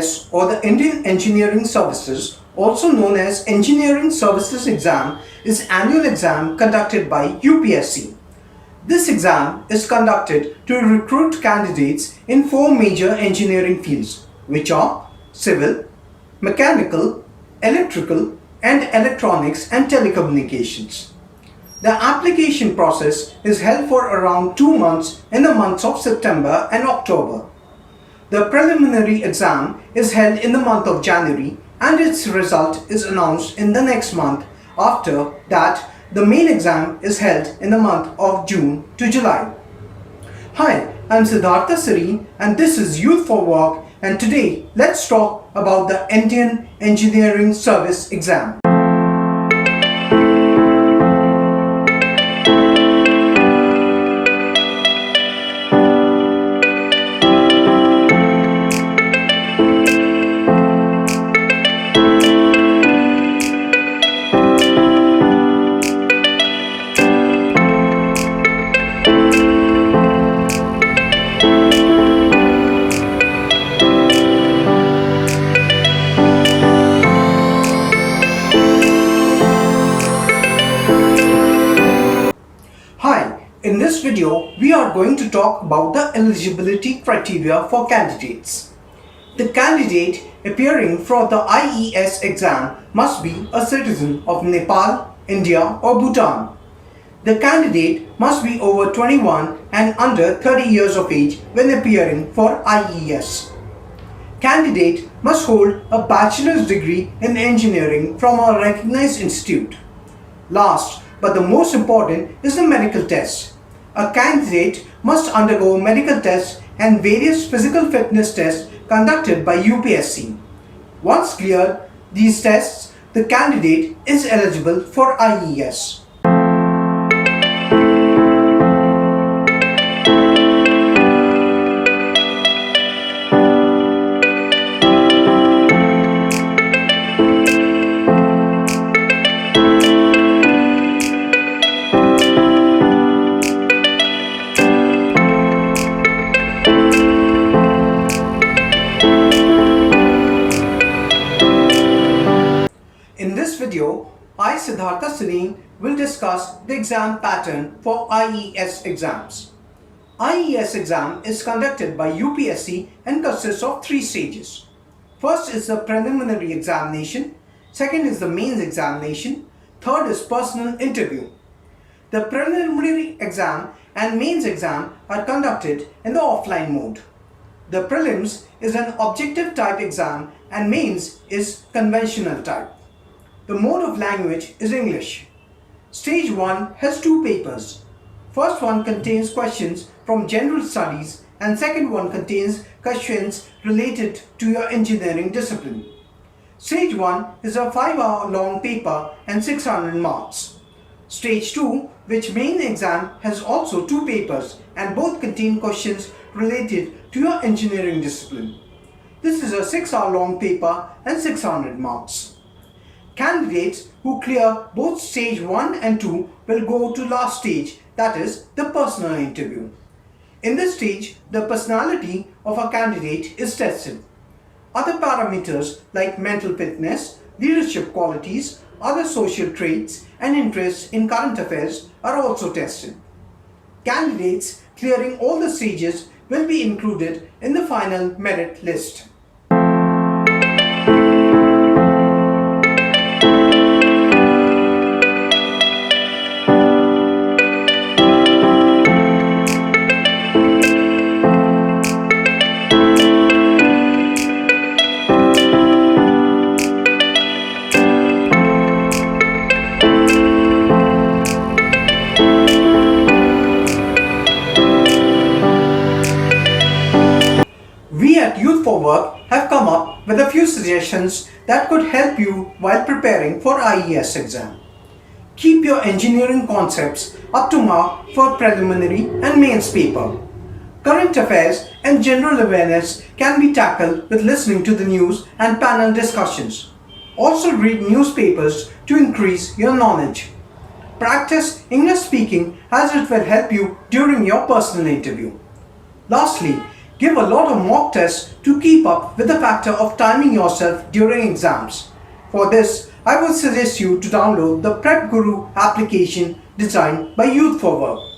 IES, or the Indian Engineering Services, also known as Engineering Services Exam, is annual exam conducted by UPSC. This exam is conducted to recruit candidates in 4 major engineering fields, which are civil, mechanical, electrical, and electronics and telecommunications. The application process is held for around 2 months in the months of September and October. The preliminary exam is held in the month of January and its result is announced in the next month. After that, the main exam is held in the month of June to July. Hi, I'm Siddhartha Siri and this is Youth for Work, and today let's talk about the Indian Engineering Service Exam. In this video, we are going to talk about the eligibility criteria for candidates. The candidate appearing for the IES exam must be a citizen of Nepal, India or Bhutan. The candidate must be over 21 and under 30 years of age when appearing for IES. Candidate must hold a bachelor's degree in engineering from a recognized institute. Last but the most important is the medical test. A candidate must undergo medical tests and various physical fitness tests conducted by UPSC. Once cleared these tests, the candidate is eligible for IES. In this video, I, Siddhartha Siri, will discuss the exam pattern for IES exams. IES exam is conducted by UPSC and consists of 3 stages. First is the preliminary examination, second is the mains examination, third is personal interview. The preliminary exam and mains exam are conducted in the offline mode. The prelims is an objective type exam and mains is conventional type. The mode of language is English. Stage 1 has 2 papers. First one contains questions from general studies and second one contains questions related to your engineering discipline. Stage 1 is a 5-hour long paper and 600 marks. Stage 2, which main exam, has also 2 papers and both contain questions related to your engineering discipline. This is a 6-hour long paper and 600 marks. Candidates who clear both stage 1 and 2 will go to last stage, that is the personal interview. In this stage, the personality of a candidate is tested. Other parameters like mental fitness, leadership qualities, other social traits and interests in current affairs are also tested. Candidates clearing all the stages will be included in the final merit list. We at Youth for Work have come up with a few suggestions that could help you while preparing for IES exam. Keep your engineering concepts up to mark for preliminary and mains paper. Current affairs and general awareness can be tackled with listening to the news and panel discussions. Also read newspapers to increase your knowledge. Practice English speaking as it will help you during your personal interview. Lastly, give a lot of mock tests to keep up with the factor of timing yourself during exams. For this, I would suggest you to download the Prep Guru application designed by Youth for Work.